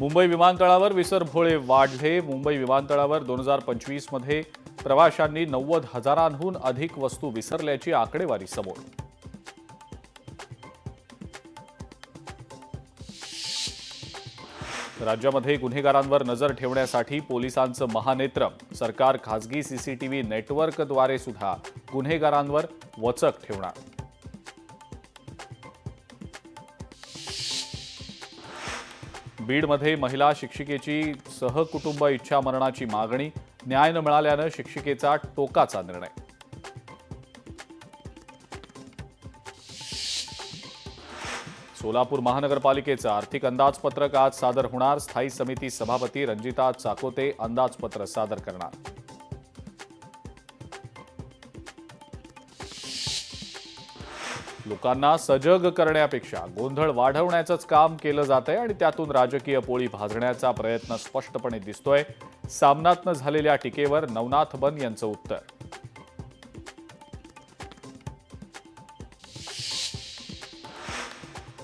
मुंबई विमानतळावर विसरभोळे वाढले। मुंबई विमानतळावर 2025 मध्ये प्रवाशांनी 90,000हून अधिक वस्तू विसरल्याची आकडेवारी समोर। राज्यामध्ये गुन्हेगारांवर नजर ठेवण्यासाठी पोलिसांचं महानेत्र। सरकार खासगी सीसीटीव्ही नेटवर्कद्वारे सुद्धा गुन्हेगारांवर वचक ठेवणार। बीडमध्ये महिला शिक्षिकेची सहकुटुंब इच्छामरणाची मागणी। न्याय न मिळाल्यानं शिक्षिकेचा टोकाचा निर्णय। सोलापूर महानगरपालिकेचं आर्थिक अंदाजपत्रक आज सादर होणार। स्थायी समिती सभापती रंजिता चाकोते अंदाजपत्र सादर करणार। लोकांना सजग करण्यापेक्षा गोंधळ वाढवण्याचंच काम केलं जातंय आणि त्यातून राजकीय पोळी भाजण्याचा प्रयत्न स्पष्टपणे दिसतोय। सामनातनं झालेल्या टीकेवर नवनाथ बन यांचं उत्तर।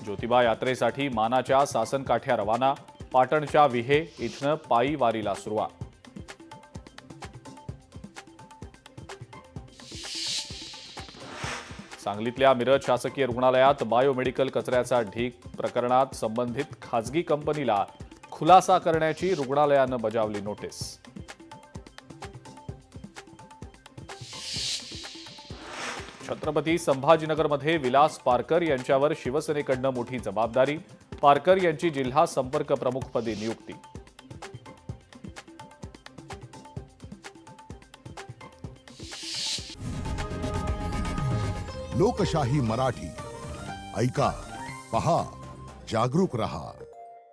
ज्योतिबा यात्रेसाठी मानाच्या सासनकाठ्या रवाना। पाटणच्या विहे इथनं पायी वारीला सुरुवात। सांगलीतल्या मिरज शासकीय रुग्णालयात बायोमेडिकल कचऱ्याचा ढीग प्रकरणात संबंधित खासगी कंपनीला खुलासा करण्याची रुग्णालयानं बजावली नोटीस। छत्रपती संभाजीनगरमध्ये विलास पारकर यांच्यावर शिवसेनेकडनं मोठी जबाबदारी। पारकर यांची जिल्हा संपर्क प्रमुखपदी नियुक्ती। लोकशाही मराठी ऐका, पहा, जागरूक रहा।